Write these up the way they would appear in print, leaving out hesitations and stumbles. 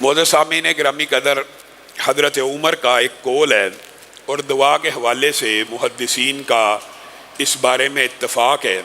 معزز سامعین گرامی قدر، حضرت عمر کا ایک قول ہے اور دعا کے حوالے سے محدثین کا اس بارے میں اتفاق ہے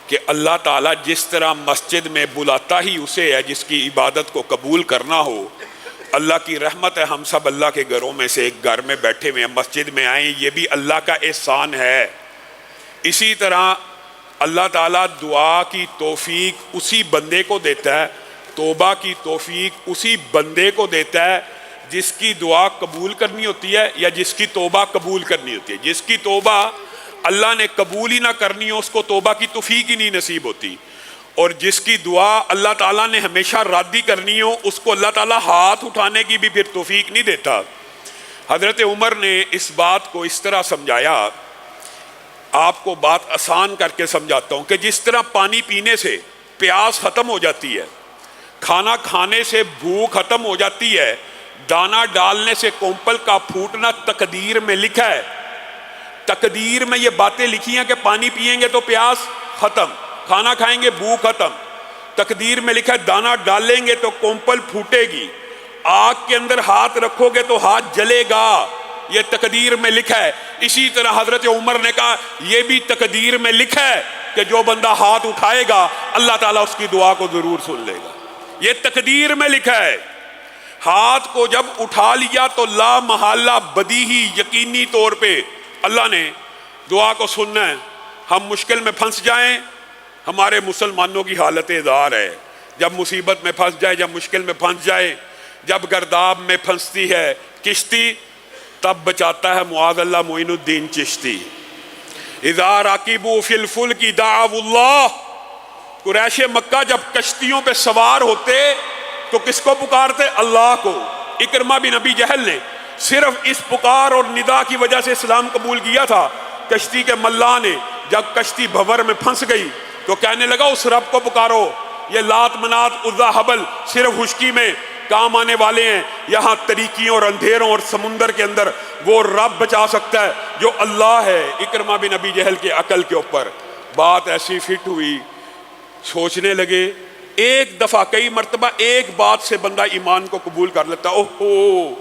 کہ اللہ تعالیٰ جس طرح مسجد میں بلاتا ہی اسے ہے جس کی عبادت کو قبول کرنا ہو۔ اللہ کی رحمت ہے ہم سب اللہ کے گھروں میں سے ایک گھر میں بیٹھے ہوئے ہیں، مسجد میں آئیں، یہ بھی اللہ کا احسان ہے۔ اسی طرح اللہ تعالیٰ دعا کی توفیق اسی بندے کو دیتا ہے، توبہ کی توفیق اسی بندے کو دیتا ہے جس کی دعا قبول کرنی ہوتی ہے یا جس کی توبہ قبول کرنی ہوتی ہے۔ جس کی توبہ اللہ نے قبول ہی نہ کرنی ہو اس کو توبہ کی توفیق ہی نہیں نصیب ہوتی، اور جس کی دعا اللہ تعالیٰ نے ہمیشہ رد ہی کرنی ہو اس کو اللہ تعالیٰ ہاتھ اٹھانے کی بھی پھر توفیق نہیں دیتا۔ حضرت عمر نے اس بات کو اس طرح سمجھایا، آپ کو بات آسان کر کے سمجھاتا ہوں کہ جس طرح پانی پینے سے پیاس ختم ہو جاتی ہے، کھانا کھانے سے بھوک ختم ہو جاتی ہے، دانہ ڈالنے سے کونپل کا پھوٹنا تقدیر میں لکھا ہے۔ تقدیر میں یہ باتیں لکھی ہیں کہ پانی پئیں گے تو پیاس ختم، کھانا کھائیں گے بھوک ختم۔ تقدیر میں لکھا ہے دانہ ڈالیں گے تو کونپل پھوٹے گی، آگ کے اندر ہاتھ رکھو گے تو ہاتھ جلے گا، یہ تقدیر میں لکھا ہے۔ اسی طرح حضرت عمر نے کہا یہ بھی تقدیر میں لکھا ہے کہ جو بندہ ہاتھ اٹھائے گا اللہ تعالیٰ اس کی دعا کو ضرور سن لے گا، یہ تقدیر میں لکھا ہے۔ ہاتھ کو جب اٹھا لیا تو لا محالہ بدیہی یقینی طور پہ اللہ نے دعا کو سننا ہے۔ ہم مشکل میں پھنس جائیں، ہمارے مسلمانوں کی حالت ازار ہے، جب مصیبت میں پھنس جائے، جب مشکل میں پھنس جائے، جب گرداب میں پھنستی ہے کشتی، تب بچاتا ہے معاذ اللہ معین الدین چشتی۔ اذا راکبوا فی الفلک دعوا اللہ، قریش مکہ جب کشتیوں پہ سوار ہوتے تو کس کو پکارتے؟ اللہ کو۔ اکرمہ بن ابی جہل نے صرف اس پکار اور ندا کی وجہ سے اسلام قبول کیا تھا۔ کشتی کے ملا نے جب کشتی بھور میں پھنس گئی تو کہنے لگا اس رب کو پکارو، یہ لات منات عزا حبل صرف خشکی میں کام آنے والے ہیں، یہاں تریکیوں اور اندھیروں اور سمندر کے اندر وہ رب بچا سکتا ہے جو اللہ ہے۔ اکرمہ بن ابی جہل کے عقل کے اوپر بات ایسی فٹ ہوئی، سوچنے لگے ایک دفعہ کئی مرتبہ ایک بات سے بندہ ایمان کو قبول کر لیتا، اوہو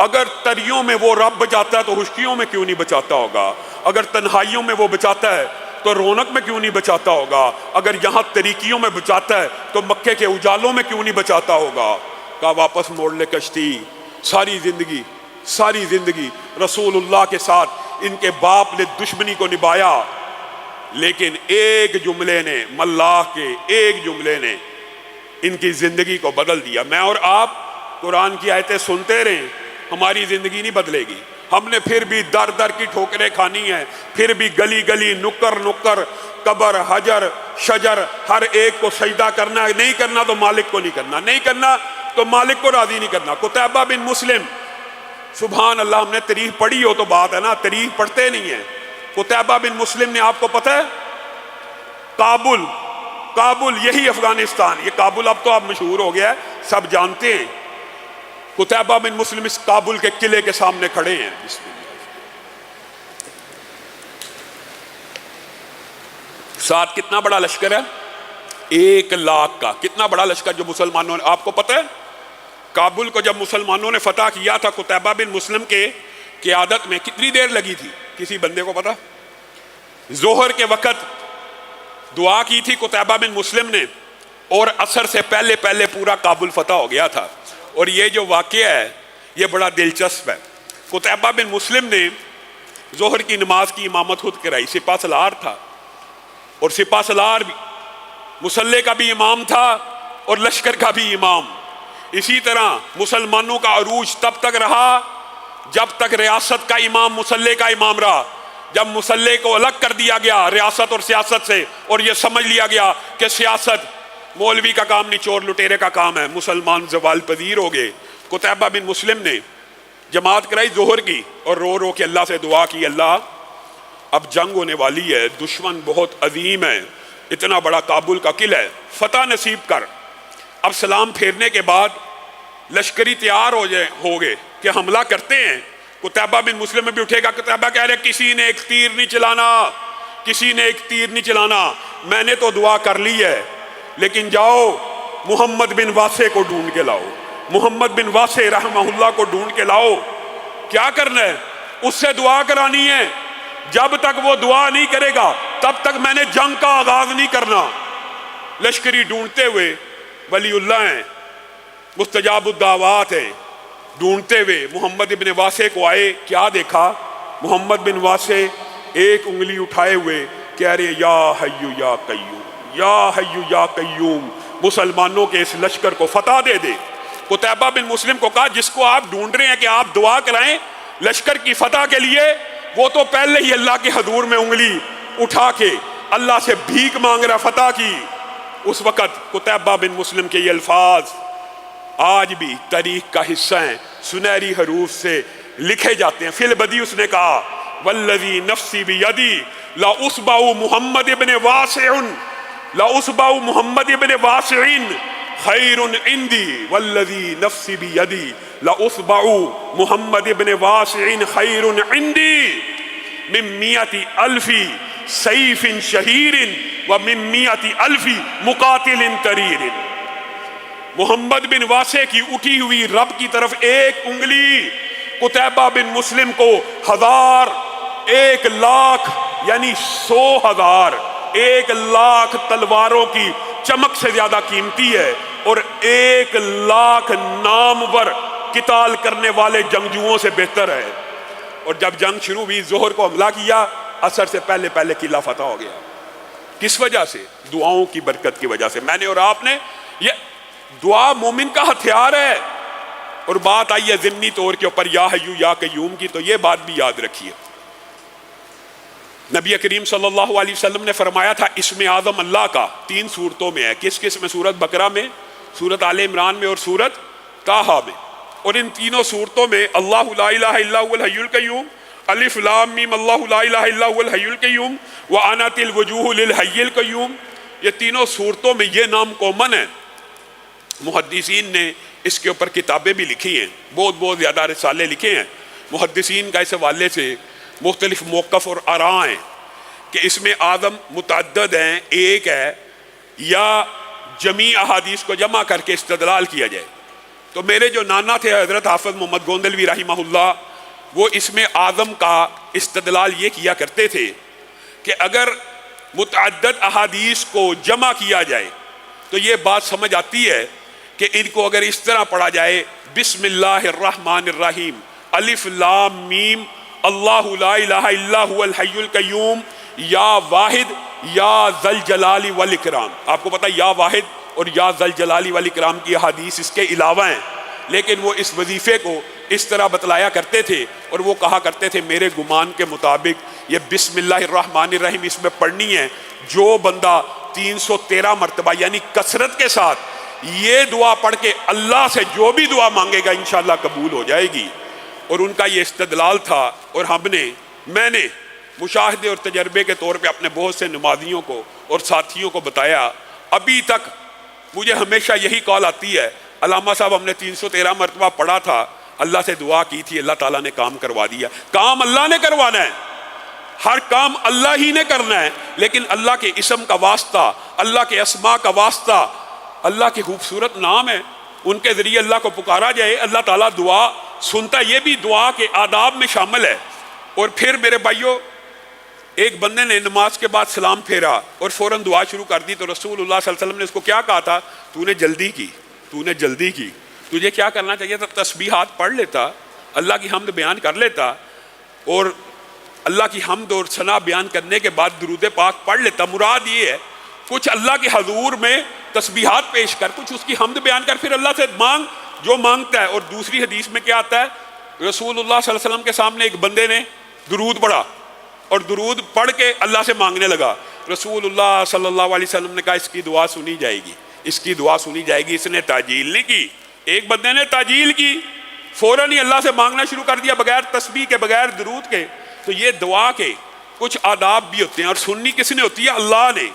اگر تریوں میں وہ رب بچاتا ہے تو خشکیوں میں کیوں نہیں بچاتا ہوگا، اگر تنہائیوں میں وہ بچاتا ہے تو رونق میں کیوں نہیں بچاتا ہوگا، اگر یہاں تریکیوں میں بچاتا ہے تو مکے کے اجالوں میں کیوں نہیں بچاتا ہوگا۔ کہا واپس موڑ لے کشتی۔ ساری زندگی رسول اللہ کے ساتھ ان کے باپ نے دشمنی کو نبھایا، لیکن ایک جملے نے، ملاح کے ایک جملے نے ان کی زندگی کو بدل دیا۔ میں اور آپ قرآن کی آیتیں سنتے رہیں، ہماری زندگی نہیں بدلے گی، ہم نے پھر بھی در در کی ٹھوکریں کھانی ہیں، پھر بھی گلی گلی نکر نکر قبر حجر شجر ہر ایک کو سجدہ کرنا ہے، نہیں کرنا تو مالک کو نہیں کرنا، نہیں کرنا تو مالک کو راضی نہیں کرنا۔ قتیبہ بن مسلم، سبحان اللہ، ہم نے تاریخ پڑھی ہو تو بات ہے نا، تاریخ پڑھتے نہیں ہیں۔ قتیبہ بن مسلم نے، آپ کو پتہ ہے کابل یہی افغانستان، یہ کابل اب تو اب مشہور ہو گیا ہے، سب جانتے ہیں۔ قتیبہ بن مسلم اس کابل کے قلعے کے سامنے کھڑے ہیں، بسم اللہ، ساتھ کتنا بڑا لشکر ہے؟ 1,00,000 کا، کتنا بڑا لشکر جو مسلمانوں نے، آپ کو پتہ ہے کابل کو جب مسلمانوں نے فتح کیا تھا قتیبہ بن مسلم کے قیادت میں کتنی دیر لگی تھی؟ کسی بندے کو پتہ؟ ظہر کے وقت دعا کی تھی قتیبہ بن مسلم نے اور عصر سے پہلے پہلے پورا کابل فتح ہو گیا تھا۔ اور یہ جو واقعہ ہے یہ بڑا دلچسپ ہے۔ قتیبہ بن مسلم نے ظہر کی نماز کی امامت خود کرائی، سپہ سالار تھا، اور سپہ سالار بھی مسلح کا بھی امام تھا اور لشکر کا بھی امام۔ اسی طرح مسلمانوں کا عروج تب تک رہا جب تک ریاست کا امام مسلح کا امام رہا۔ جب مسلح کو الگ کر دیا گیا ریاست اور سیاست سے اور یہ سمجھ لیا گیا کہ سیاست مولوی کا کام نہیں، چور لٹیرے کا کام ہے، مسلمان زوال پذیر ہو گئے۔ قتیبہ بن مسلم نے جماعت کرائی ظہر کی اور رو رو کے اللہ سے دعا کی، اللہ اب جنگ ہونے والی ہے، دشمن بہت عظیم ہے، اتنا بڑا کابل کا قلعہ ہے، فتح نصیب کر۔ اب سلام پھیرنے کے بعد لشکری تیار ہو گئے کہ حملہ کرتے ہیں۔ قتیبہ بن مسلم میں بھی اٹھے گا، قتیبہ کہہ رہے کسی نے ایک تیر نہیں چلانا، کسی نے ایک تیر نہیں چلانا، میں نے تو دعا کر لی ہے، لیکن جاؤ محمد بن واسع کو ڈھونڈ کے لاؤ، محمد بن واسع رحمہ اللہ کو ڈھونڈ کے لاؤ. کیا کرنا ہے؟ اس سے دعا کرانی ہے. جب تک وہ دعا نہیں کرے گا تب تک میں نے جنگ کا آغاز نہیں کرنا. لشکری ڈھونڈتے ہوئے ولی اللہ ہیں، مستجاب الدعوات ہیں، ڈھونڈتے ہوئے محمد بن واسع کو آئے. کیا دیکھا؟ محمد بن واسع ایک انگلی اٹھائے ہوئے کہہ رہے یا حیو یا قیوم، یا حیو یا قیوم، مسلمانوں کے اس لشکر کو فتح دے دے. قتیبہ بن مسلم کو کہا جس کو آپ ڈھونڈ رہے ہیں کہ آپ دعا کرائیں لشکر کی فتح کے لیے، وہ تو پہلے ہی اللہ کے حضور میں انگلی اٹھا کے اللہ سے بھیک مانگ رہا فتح کی. اس وقت قتیبہ بن مسلم کے یہ الفاظ آج بھی تاریخ کا حصہ ہیں، سنہری حروف سے لکھے جاتے ہیں. فی البدی اس نے کہا والذی نفسی بیدی لا اصبع محمد ابن واسع، لا اصبع محمد ابن واسع خیر عندی، والذی نفسی بیدی لا اصبع محمد ابن واسع خیر عندی من 100,000 سیف شہیر و من 100,000 مقاتل کریر. محمد بن واسع کی اٹھی ہوئی رب کی طرف ایک انگلی قتیبہ بن مسلم کو 1000، 1,00,000 یعنی 100,000، 1,00,000 تلواروں کی چمک سے زیادہ قیمتی ہے، اور 1,00,000 نامور قتال کرنے والے جنگجوؤں سے بہتر ہے. اور جب جنگ شروع ہوئی ظہر کو حملہ کیا، عصر سے پہلے پہلے قلعہ فتح ہو گیا. کس وجہ سے؟ دعاؤں کی برکت کی وجہ سے. میں نے اور آپ نے، یہ دعا مومن کا ہتھیار ہے. اور بات آئی ہے ضمنی طور کے اوپر یا حیو یا قیوم کی، تو یہ بات بھی یاد رکھیے. نبی کریم صلی اللہ علیہ وسلم نے فرمایا تھا اسم اعظم اللہ کا 3 صورتوں میں ہے. کس کس میں؟ سورت بقرہ میں، سورت آل عمران میں، اور سورت طٰہٰ میں. اور ان تینوں صورتوں میں اللہ لا الہ الا هو الحی القیوم، الف لام میم اللہ لا الہ الا هو الحی القیوم وعنت الوجوہ للحی القیوم، یہ تینوں صورتوں میں یہ نام کامن ہے. محدثین نے اس کے اوپر کتابیں بھی لکھی ہیں، بہت زیادہ رسالے لکھے ہیں. محدثین کا اس حوالے سے مختلف موقف اور آراء ہیں کہ اس میں اعظم متعدد ہیں، ایک ہے، یا جمیع احادیث کو جمع کر کے استدلال کیا جائے. تو میرے جو نانا تھے حضرت حافظ محمد گوندلوی رحمہ اللہ، وہ اس میں اعظم کا استدلال یہ کیا کرتے تھے کہ اگر متعدد احادیث کو جمع کیا جائے تو یہ بات سمجھ آتی ہے کہ ان کو اگر اس طرح پڑھا جائے بسم اللہ الرحمن الرحیم الف لام میم اللہ لا الہ الا هو الحی القیوم یا واحد یا ذل جلال والاکرام. آپ کو پتہ یا واحد اور یا ذل جلال والاکرام کی حدیث اس کے علاوہ ہیں، لیکن وہ اس وظیفے کو اس طرح بتلایا کرتے تھے اور وہ کہا کرتے تھے میرے گمان کے مطابق یہ بسم اللہ الرحمن الرحیم اس میں پڑھنی ہے. جو بندہ 313 مرتبہ یعنی کثرت کے ساتھ یہ دعا پڑھ کے اللہ سے جو بھی دعا مانگے گا انشاءاللہ قبول ہو جائے گی. اور ان کا یہ استدلال تھا، اور میں نے مشاہدے اور تجربے کے طور پہ اپنے بہت سے نمازیوں کو اور ساتھیوں کو بتایا. ابھی تک مجھے ہمیشہ یہی کال آتی ہے علامہ صاحب ہم نے 313 مرتبہ پڑھا تھا، اللہ سے دعا کی تھی، اللہ تعالیٰ نے کام کروا دیا. کام اللہ نے کروانا ہے، ہر کام اللہ ہی نے کرنا ہے، لیکن اللہ کے اسم کا واسطہ، اللہ کے اسماء کا واسطہ، اللہ کے خوبصورت نام ہے، ان کے ذریعے اللہ کو پکارا جائے، اللہ تعالیٰ دعا سنتا. یہ بھی دعا کے آداب میں شامل ہے. اور پھر میرے بھائیوں، ایک بندے نے نماز کے بعد سلام پھیرا اور فوراً دعا شروع کر دی، تو رسول اللہ صلی اللہ علیہ وسلم نے اس کو کیا کہا تھا؟ تو نے جلدی کی، تجھے کیا کرنا چاہیے تھا؟ تسبیحات پڑھ لیتا، اللہ کی حمد بیان کر لیتا، اور اللہ کی حمد اور ثنا بیان کرنے کے بعد درود پاک پڑھ لیتا. مراد یہ ہے کچھ اللہ کے حضور میں تسبیحات پیش کر، کچھ اس کی حمد بیان کر، پھر اللہ سے مانگ جو مانگتا ہے. اور دوسری حدیث میں کیا آتا ہے؟ رسول اللہ صلی اللہ علیہ وسلم کے سامنے ایک بندے نے درود پڑھا اور درود پڑھ کے اللہ سے مانگنے لگا. رسول اللہ صلی اللہ علیہ وسلم نے کہا اس کی دعا سنی جائے گی، اس کی دعا سنی جائے گی. اس نے تعجیل نہیں کی. ایک بندے نے تعجیل کی، فوراً ہی اللہ سے مانگنا شروع کر دیا بغیر تسبیح کے، بغیر درود کے. تو یہ دعا کے کچھ آداب بھی ہوتے ہیں، اور سننی کس نے ہوتی ہے؟ اللہ نے.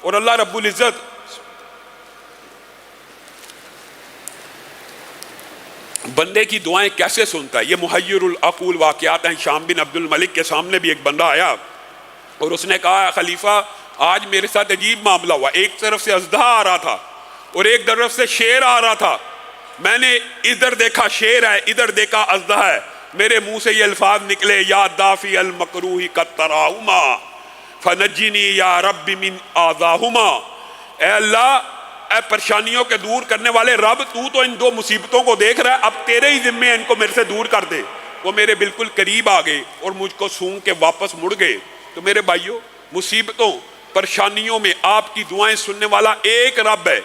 اور اللہ رب العزت بندے کی دعائیں کیسے سنتا ہے؟ یہ محیر العقول واقعات ہیں. شام بن عبد الملک کے سامنے بھی ایک بندہ آیا اور اس نے کہا خلیفہ آج میرے ساتھ عجیب معاملہ ہوا. ایک طرف سے اژدہا آ رہا تھا اور ایک طرف سے شیر آ رہا تھا. میں نے ادھر دیکھا شیر ہے، ادھر دیکھا اژدہا ہے، میرے منہ سے یہ الفاظ نکلے، یا دافی المکروہ قد تراہما فنجنی یا رب من آذاہما، اے اللہ، اے پریشانیوں کے دور کرنے والے رب، تو ان دو مصیبتوں کو دیکھ رہا ہے، اب تیرے ہی ذمے ہیں، ان کو میرے سے دور کر دے۔ وہ میرے بالکل قریب آ گئے اور مجھ کو سونگ کے واپس مڑ گئے۔ تو میرے بھائیوں، مصیبتوں پریشانیوں میں آپ کی دعائیں سننے والا ایک رب ہے۔